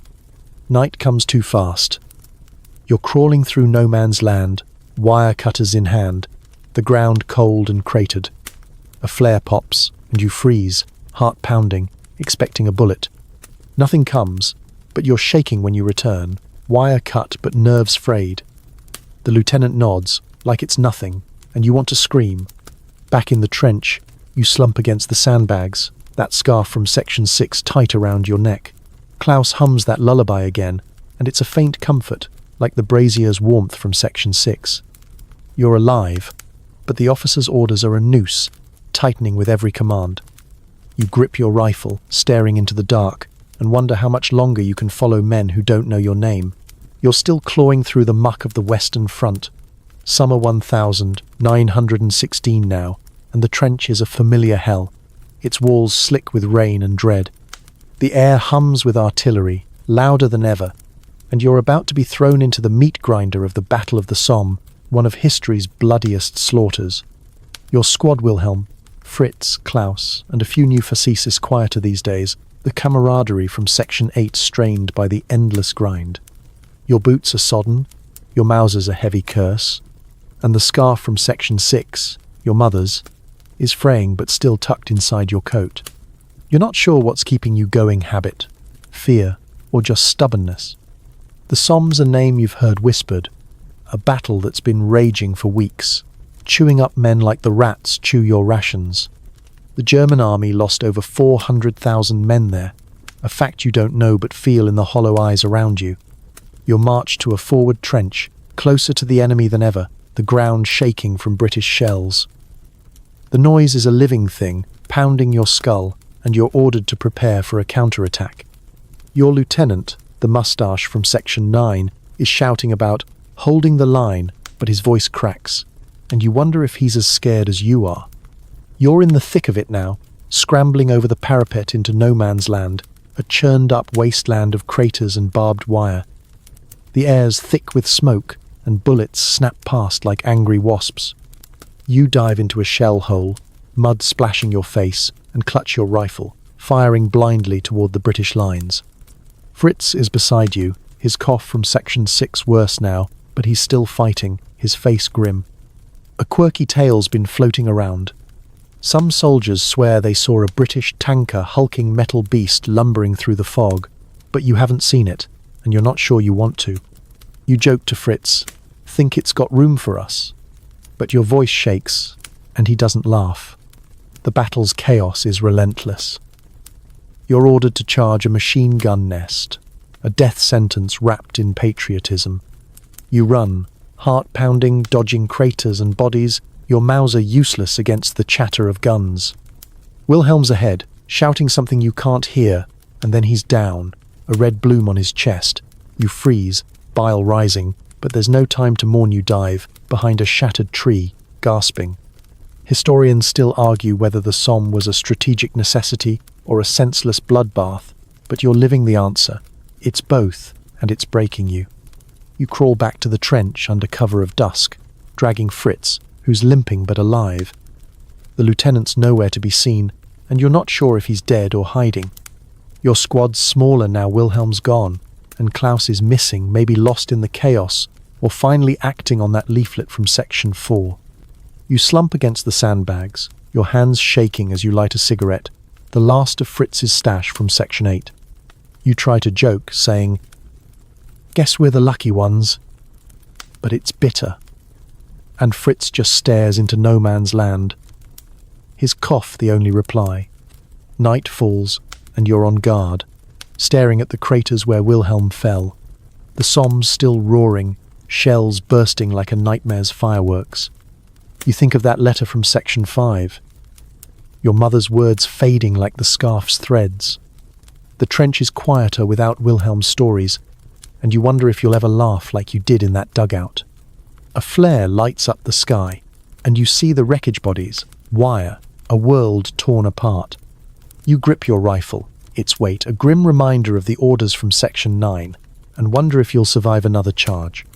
Night comes too fast. You're crawling through no man's land, wire cutters in hand, the ground cold and cratered. A flare pops, and you freeze, heart pounding, expecting a bullet. Nothing comes, but you're shaking when you return, wire cut but nerves frayed. The lieutenant nods, like it's nothing, and you want to scream. Back in the trench, you slump against the sandbags, that scarf from Section 6 tight around your neck. Klaus hums that lullaby again, and it's a faint comfort, like the brazier's warmth from Section 6. You're alive, but the officer's orders are a noose, tightening with every command. You grip your rifle, staring into the dark, and wonder how much longer you can follow men who don't know your name. You're still clawing through the muck of the Western Front. Summer 1916 now, and the trench is a familiar hell, its walls slick with rain and dread. The air hums with artillery, louder than ever, and you're about to be thrown into the meat grinder of the Battle of the Somme, one of history's bloodiest slaughters. Your squad, Wilhelm, Fritz, Klaus, and a few new facetious quieter these days, the camaraderie from Section 8 strained by the endless grind. Your boots are sodden, your Mauser's a heavy curse, and the scarf from Section 6, your mother's, is fraying but still tucked inside your coat. You're not sure what's keeping you going: habit, fear, or just stubbornness. The Somme's a name you've heard whispered, a battle that's been raging for weeks, chewing up men like the rats chew your rations. The German army lost over 400,000 men there, a fact you don't know but feel in the hollow eyes around you. You're marched to a forward trench, closer to the enemy than ever, the ground shaking from British shells. The noise is a living thing, pounding your skull, and you're ordered to prepare for a counterattack. Your lieutenant, the mustache from Section 9, is shouting about holding the line, but his voice cracks, and you wonder if he's as scared as you are. You're in the thick of it now, scrambling over the parapet into no man's land, a churned-up wasteland of craters and barbed wire. The air's thick with smoke, and bullets snap past like angry wasps. You dive into a shell hole, mud splashing your face, and clutch your rifle, firing blindly toward the British lines. Fritz is beside you, his cough from Section 6 worse now, but he's still fighting, his face grim. A quirky tale's been floating around. Some soldiers swear they saw a British tanker hulking metal beast lumbering through the fog, but you haven't seen it, and you're not sure you want to. You joke to Fritz, think it's got room for us. But your voice shakes, and he doesn't laugh. The battle's chaos is relentless. You're ordered to charge a machine gun nest, a death sentence wrapped in patriotism. You run, heart-pounding, dodging craters and bodies, your Mauser useless against the chatter of guns. Wilhelm's ahead, shouting something you can't hear, and then he's down, a red bloom on his chest. You freeze, bile rising, but there's no time to mourn. You dive, behind a shattered tree, gasping. Historians still argue whether the Somme was a strategic necessity or a senseless bloodbath, but you're living the answer. It's both, and it's breaking you. You crawl back to the trench under cover of dusk, dragging Fritz, who's limping but alive. The lieutenant's nowhere to be seen, and you're not sure if he's dead or hiding. Your squad's smaller now Wilhelm's gone, and Klaus is missing, maybe lost in the chaos, or finally acting on that leaflet from Section 4. You slump against the sandbags, your hands shaking as you light a cigarette, the last of Fritz's stash from Section 8. You try to joke, saying, "Guess we're the lucky ones." But it's bitter. And Fritz just stares into no man's land. His cough the only reply. Night falls, and you're on guard, staring at the craters where Wilhelm fell. The Somme's still roaring, shells bursting like a nightmare's fireworks. You think of that letter from Section 5. Your mother's words fading like the scarf's threads. The trench is quieter without Wilhelm's stories, and you wonder if you'll ever laugh like you did in that dugout. A flare lights up the sky, and you see the wreckage bodies, wire, a world torn apart. You grip your rifle, its weight a grim reminder of the orders from Section 9, and wonder if you'll survive another charge.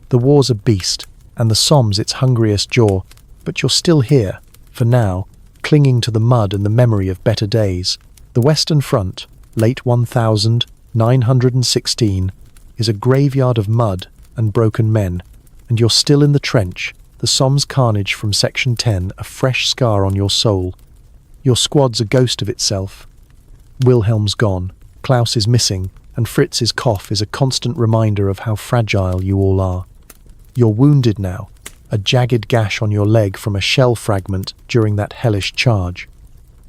The war's a beast, and the Somme's its hungriest jaw, but you're still here, for now, clinging to the mud and the memory of better days. The Western Front, late 1916, is a graveyard of mud and broken men, and you're still in the trench, the Somme's carnage from Section 10 a fresh scar on your soul. Your squad's a ghost of itself. Wilhelm's gone, Klaus is missing, and Fritz's cough is a constant reminder of how fragile you all are. You're wounded now, a jagged gash on your leg from a shell fragment during that hellish charge.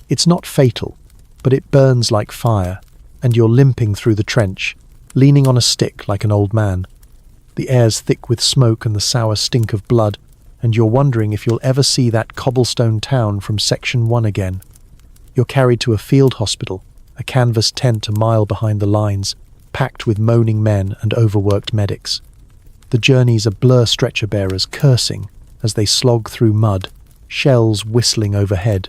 It's not fatal, but it burns like fire, and you're limping through the trench, leaning on a stick like an old man. The air's thick with smoke and the sour stink of blood, and you're wondering if you'll ever see that cobblestone town from Section 1 again. You're carried to a field hospital, a canvas tent a mile behind the lines, packed with moaning men and overworked medics. The journey's a blur, stretcher bearers cursing as they slog through mud, shells whistling overhead.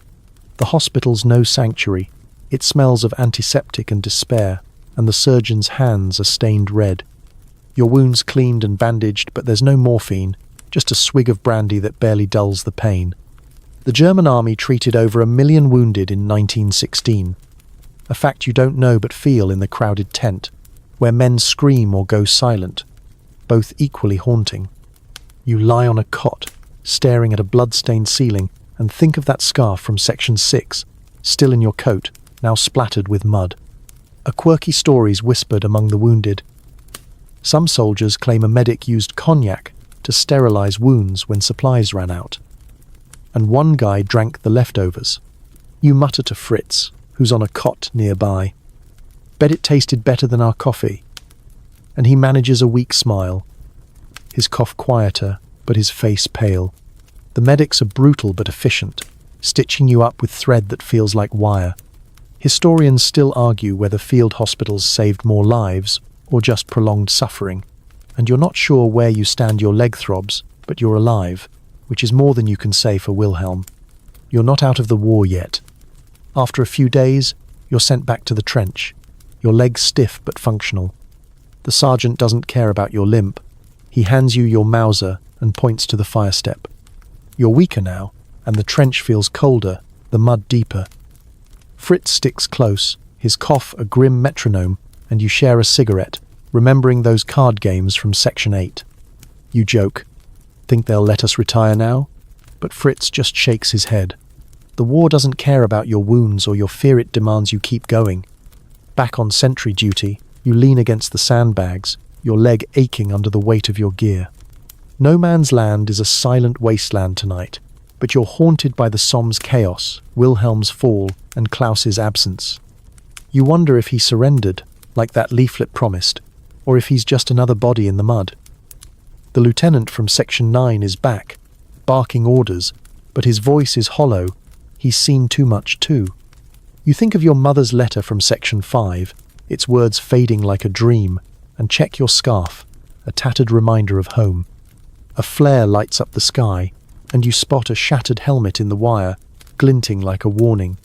The hospital's no sanctuary. It smells of antiseptic and despair, and the surgeon's hands are stained red. Your wound's cleaned and bandaged, but there's no morphine, just a swig of brandy that barely dulls the pain. The German army treated over 1 million wounded in 1916. A fact you don't know but feel in the crowded tent, where men scream or go silent, both equally haunting. You lie on a cot, staring at a blood-stained ceiling, and think of that scarf from Section 6, still in your coat, now splattered with mud. A quirky story's whispered among the wounded. Some soldiers claim a medic used cognac to sterilize wounds when supplies ran out. And one guy drank the leftovers. You mutter to Fritz, who's on a cot nearby. Bet it tasted better than our coffee. And he manages a weak smile. His cough quieter, but his face pale. The medics are brutal but efficient, stitching you up with thread that feels like wire. Historians still argue whether field hospitals saved more lives or just prolonged suffering, and you're not sure where you stand. Your leg throbs, but you're alive, which is more than you can say for Wilhelm. You're not out of the war yet. After a few days, you're sent back to the trench, your legs stiff but functional. The sergeant doesn't care about your limp. He hands you your Mauser and points to the fire step. You're weaker now, and the trench feels colder, the mud deeper. Fritz sticks close, his cough a grim metronome, and you share a cigarette, remembering those card games from Section 8. You joke, think they'll let us retire now? But Fritz just shakes his head. The war doesn't care about your wounds or your fear, it demands you keep going. Back on sentry duty, you lean against the sandbags, your leg aching under the weight of your gear. No Man's Land is a silent wasteland tonight, but you're haunted by the Somm's chaos, Wilhelm's fall, and Klaus's absence. You wonder if he surrendered, like that leaflet promised, or if he's just another body in the mud. The lieutenant from Section 9 is back, barking orders, but his voice is hollow. He's seen too much too. You think of your mother's letter from Section 5, its words fading like a dream, and check your scarf, a tattered reminder of home. A flare lights up the sky, and you spot a shattered helmet in the wire, glinting like a warning.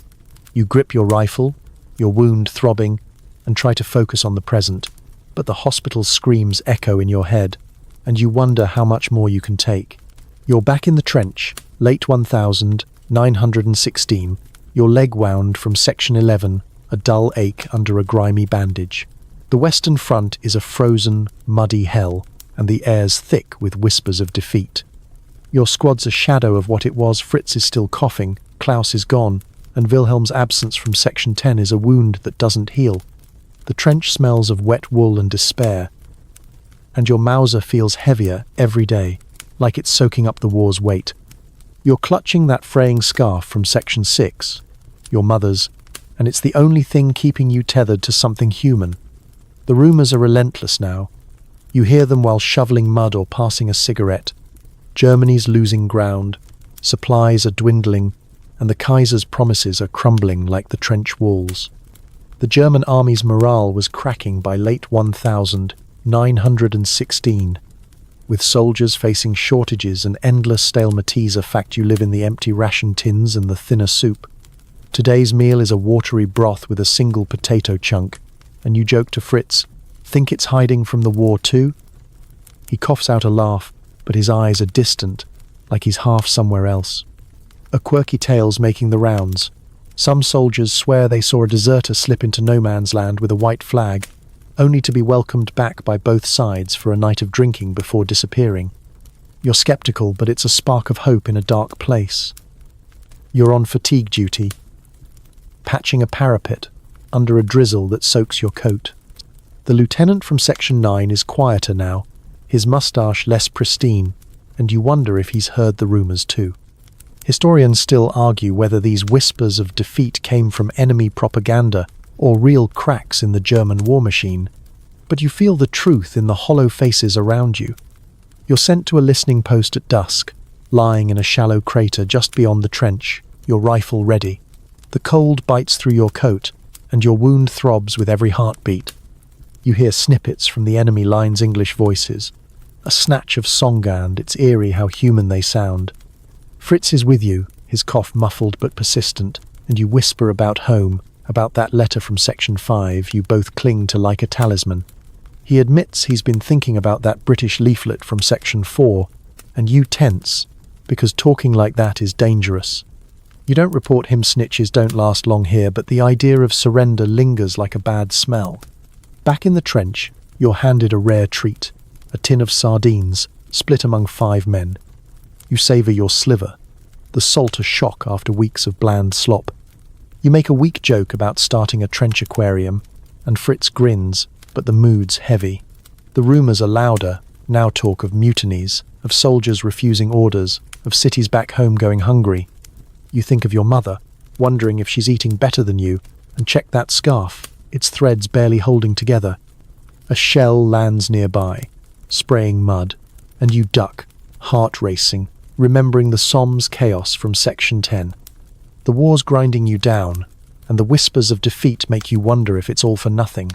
You grip your rifle, your wound throbbing, and try to focus on the present, but the hospital's screams echo in your head, and you wonder how much more you can take. You're back in the trench, late 1916, your leg wound from Section 11, a dull ache under a grimy bandage. The Western Front is a frozen, muddy hell, and the air's thick with whispers of defeat. Your squad's a shadow of what it was. Fritz is still coughing, Klaus is gone, and Wilhelm's absence from Section 10 is a wound that doesn't heal. The trench smells of wet wool and despair, and your Mauser feels heavier every day, like it's soaking up the war's weight. You're clutching that fraying scarf from Section 6, your mother's, and it's the only thing keeping you tethered to something human. The rumors are relentless now. You hear them while shoveling mud or passing a cigarette. Germany's losing ground, supplies are dwindling, and the Kaiser's promises are crumbling like the trench walls. The German army's morale was cracking by late 1916, with soldiers facing shortages and endless stale Malteser. Fact, you live in the empty ration tins and the thinner soup. Today's meal is a watery broth with a single potato chunk, and you joke to Fritz, think it's hiding from the war too? He coughs out a laugh, but his eyes are distant, like he's half somewhere else. A quirky tale's making the rounds. Some soldiers swear they saw a deserter slip into no man's land with a white flag, only to be welcomed back by both sides for a night of drinking before disappearing. You're skeptical, but it's a spark of hope in a dark place. You're on fatigue duty, patching a parapet under a drizzle that soaks your coat. The lieutenant from Section 9 is quieter now, his moustache less pristine, and you wonder if he's heard the rumors too. Historians still argue whether these whispers of defeat came from enemy propaganda or real cracks in the German war machine, but you feel the truth in the hollow faces around you. You're sent to a listening post at dusk, lying in a shallow crater just beyond the trench, your rifle ready. The cold bites through your coat, and your wound throbs with every heartbeat. You hear snippets from the enemy line's English voices, a snatch of song, and it's eerie how human they sound. Fritz is with you, his cough muffled but persistent, and you whisper about home, about that letter from Section 5 you both cling to like a talisman. He admits he's been thinking about that British leaflet from Section 4, and you tense, because talking like that is dangerous. You don't report him. Snitches don't last long here, but the idea of surrender lingers like a bad smell. Back in the trench, you're handed a rare treat, a tin of sardines, split among 5 men. You savour your sliver, the salt a shock after weeks of bland slop. You make a weak joke about starting a trench aquarium, and Fritz grins, but the mood's heavy. The rumours are louder, now talk of mutinies, of soldiers refusing orders, of cities back home going hungry. You think of your mother, wondering if she's eating better than you, and check that scarf, its threads barely holding together. A shell lands nearby, spraying mud, and you duck, heart racing, remembering the Somm's chaos from Section 10. The war's grinding you down, and the whispers of defeat make you wonder if it's all for nothing.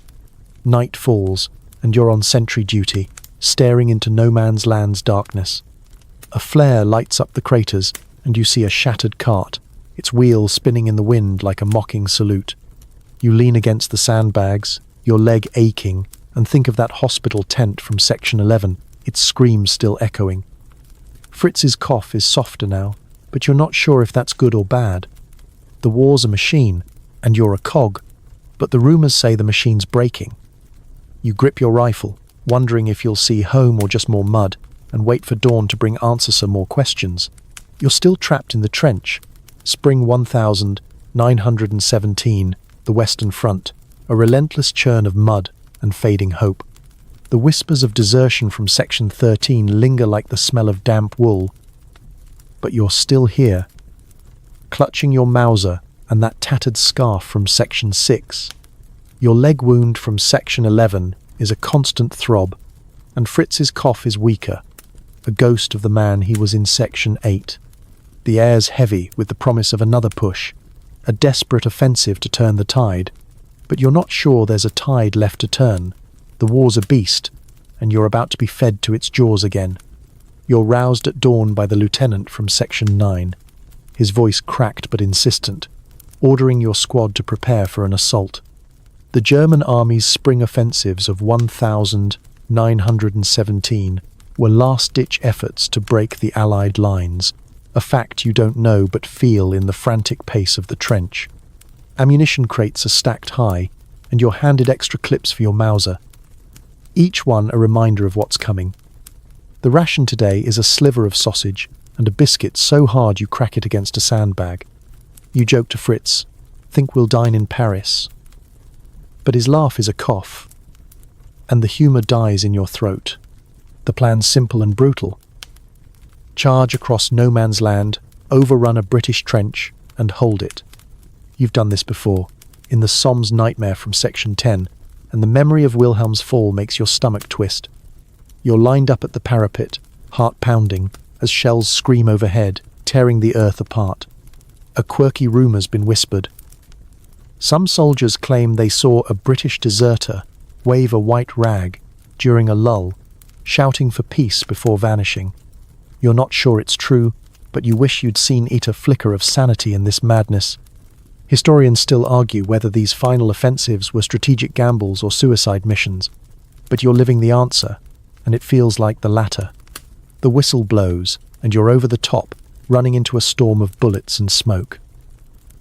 Night falls, and you're on sentry duty, staring into no man's land's darkness. A flare lights up the craters, and you see a shattered cart, its wheels spinning in the wind like a mocking salute. You lean against the sandbags, your leg aching, and think of that hospital tent from Section 11, its screams still echoing. Fritz's cough is softer now, but you're not sure if that's good or bad. The war's a machine, and you're a cog, but the rumors say the machine's breaking. You grip your rifle, wondering if you'll see home or just more mud, and wait for dawn to bring answers to more questions. You're still trapped in the trench. Spring 1917, the Western Front, a relentless churn of mud and fading hope. The whispers of desertion from Section 13 linger like the smell of damp wool. But you're still here, clutching your Mauser and that tattered scarf from Section 6. Your leg wound from Section 11 is a constant throb, and Fritz's cough is weaker, a ghost of the man he was in Section 8. The air's heavy with the promise of another push, a desperate offensive to turn the tide, but you're not sure there's a tide left to turn. The war's a beast, and you're about to be fed to its jaws again. You're roused at dawn by the lieutenant from Section 9, his voice cracked but insistent, ordering your squad to prepare for an assault. The German army's spring offensives of 1917 were last-ditch efforts to break the Allied lines, a fact you don't know but feel in the frantic pace of the trench. Ammunition crates are stacked high, and you're handed extra clips for your Mauser, each one a reminder of what's coming. The ration today is a sliver of sausage and a biscuit so hard you crack it against a sandbag. You joke to Fritz, think we'll dine in Paris. But his laugh is a cough, and the humour dies in your throat. The plan's simple and brutal. Charge across no man's land, overrun a British trench, and hold it. You've done this before, in the Somme nightmare from Section 10, and the memory of Wilhelm's fall makes your stomach twist. You're lined up at the parapet, heart pounding, as shells scream overhead, tearing the earth apart. A quirky rumour's been whispered. Some soldiers claim they saw a British deserter wave a white rag during a lull, shouting for peace before vanishing. You're not sure it's true, but you wish you'd seen a flicker of sanity in this madness. Historians still argue whether these final offensives were strategic gambles or suicide missions, but you're living the answer, and it feels like the latter. The whistle blows, and you're over the top, running into a storm of bullets and smoke.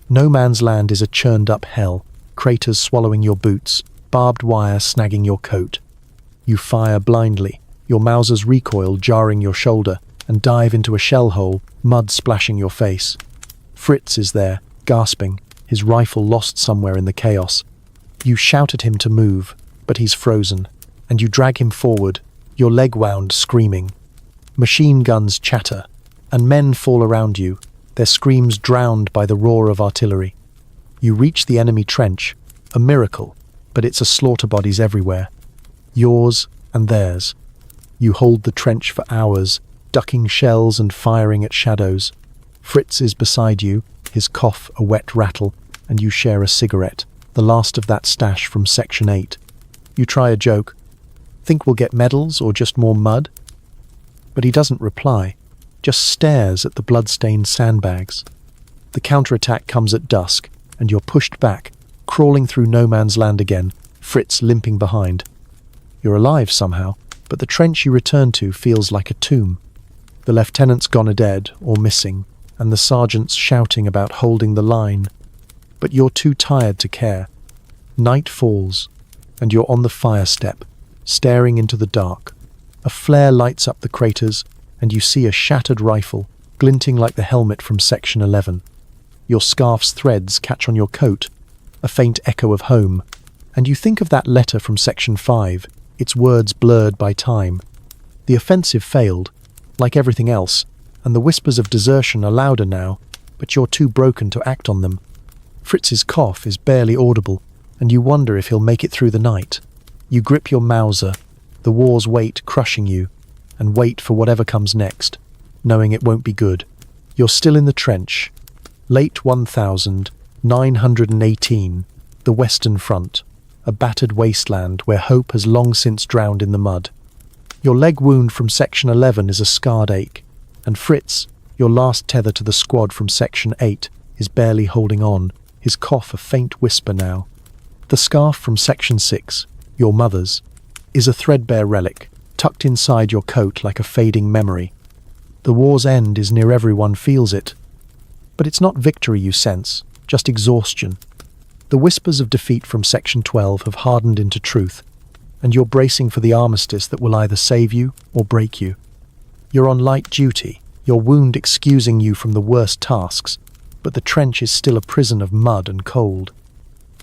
No man's land is a churned-up hell, craters swallowing your boots, barbed wire snagging your coat. You fire blindly, your Mauser's recoil jarring your shoulder, and dive into a shell hole, mud splashing your face. Fritz is there, gasping, his rifle lost somewhere in the chaos. You shout at him to move, but he's frozen, and you drag him forward, your leg wound, screaming. Machine guns chatter, and men fall around you, their screams drowned by the roar of artillery. You reach the enemy trench, a miracle, but it's a slaughter bodies everywhere. Yours and theirs. You hold the trench for hours, ducking shells and firing at shadows. Fritz is beside you, his cough a wet rattle, and you share a cigarette, the last of that stash from Section 8. You try a joke. Think we'll get medals or just more mud? But he doesn't reply, just stares at the blood-stained sandbags. The counterattack comes at dusk, and you're pushed back, crawling through no man's land again, Fritz limping behind. You're alive somehow, but the trench you return to feels like a tomb. The lieutenant's gone dead or missing, and the sergeant's shouting about holding the line. But you're too tired to care. Night falls, and you're on the fire step, staring into the dark. A flare lights up the craters, and you see a shattered rifle, glinting like the helmet from Section 11. Your scarf's threads catch on your coat, a faint echo of home, and you think of that letter from Section 5, its words blurred by time. The offensive failed, like everything else, and the whispers of desertion are louder now, but you're too broken to act on them. Fritz's cough is barely audible, and you wonder if he'll make it through the night. You grip your Mauser, the war's weight crushing you, and wait for whatever comes next, knowing it won't be good. You're still in the trench. Late 1918, the Western Front, a battered wasteland where hope has long since drowned in the mud. Your leg wound from Section 11 is a scarred ache, and Fritz, your last tether to the squad from Section 8, is barely holding on, his cough a faint whisper now. The scarf from Section 6, your mother's, is a threadbare relic, tucked inside your coat like a fading memory. The war's end is near, everyone feels it. But it's not victory you sense, just exhaustion. The whispers of defeat from Section 12 have hardened into truth, and you're bracing for the armistice that will either save you or break you. You're on light duty, your wound excusing you from the worst tasks, but the trench is still a prison of mud and cold.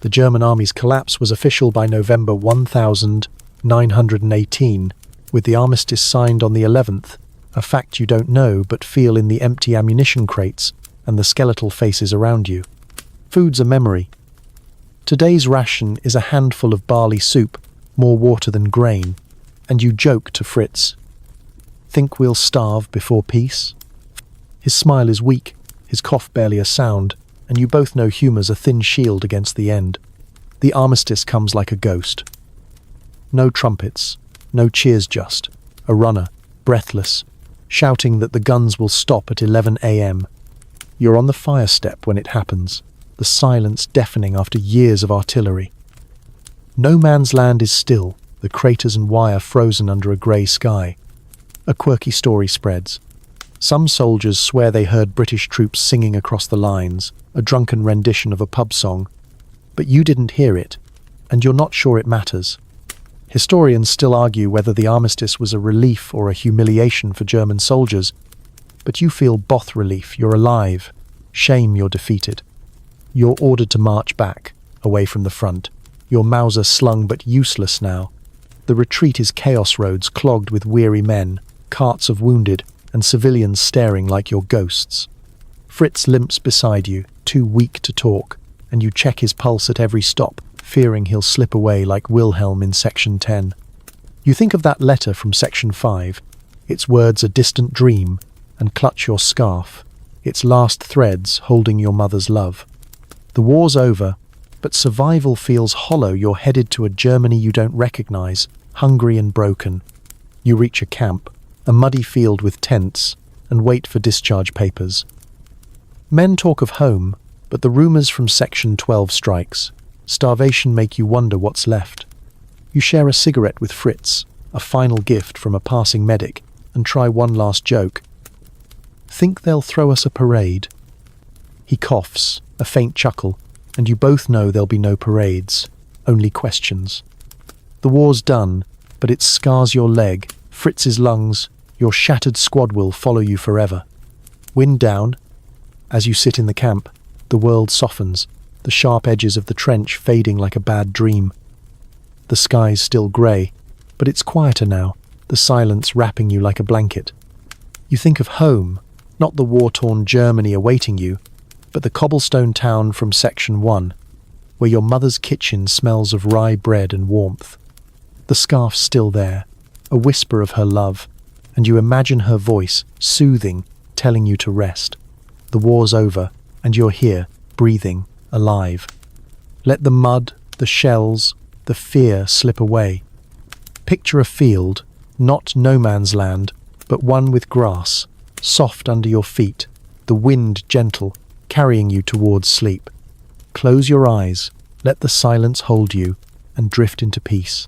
The German army's collapse was official by November 1918, with the armistice signed on the 11th, a fact you don't know but feel in the empty ammunition crates and the skeletal faces around you. Food's a memory. Today's ration is a handful of barley soup, more water than grain, and you joke to Fritz. Think we'll starve before peace? His smile is weak, his cough barely a sound, and you both know humour's a thin shield against the end. The armistice comes like a ghost. No trumpets, no cheers, just a runner, breathless, shouting that the guns will stop at 11 a.m. You're on the fire step when it happens, the silence deafening after years of artillery. No man's land is still, the craters and wire frozen under a grey sky. A quirky story spreads. Some soldiers swear they heard British troops singing across the lines, a drunken rendition of a pub song. But you didn't hear it, and you're not sure it matters. Historians still argue whether the armistice was a relief or a humiliation for German soldiers, but you feel both relief, you're alive, shame you're defeated. You're ordered to march back, away from the front, your Mauser slung but useless now. The retreat is chaos roads clogged with weary men, carts of wounded, and civilians staring like your ghosts. Fritz limps beside you, too weak to talk, and you check his pulse at every stop, fearing he'll slip away like Wilhelm in Section 10. You think of that letter from Section 5, its words a distant dream, and clutch your scarf, its last threads holding your mother's love. The war's over, but survival feels hollow. You're headed to a Germany you don't recognize, hungry and broken. You reach a camp, a muddy field with tents, and wait for discharge papers. Men talk of home, but the rumours from Section 12 strikes. Starvation make you wonder what's left. You share a cigarette with Fritz, a final gift from a passing medic, and try one last joke. Think they'll throw us a parade? He coughs, a faint chuckle, and you both know there'll be no parades, only questions. The war's done, but it scars your leg, Fritz's lungs, your shattered squad will follow you forever. Wind down. As you sit in the camp, the world softens, the sharp edges of the trench fading like a bad dream. The sky's still grey, but it's quieter now, the silence wrapping you like a blanket. You think of home, not the war-torn Germany awaiting you, but the cobblestone town from Section 1, where your mother's kitchen smells of rye bread and warmth. The scarf's still there, a whisper of her love, and you imagine her voice, soothing, telling you to rest. The war's over, and you're here, breathing, alive. Let the mud, the shells, the fear slip away. Picture a field, not no man's land, but one with grass, soft under your feet, the wind gentle, carrying you towards sleep. Close your eyes, let the silence hold you, and drift into peace.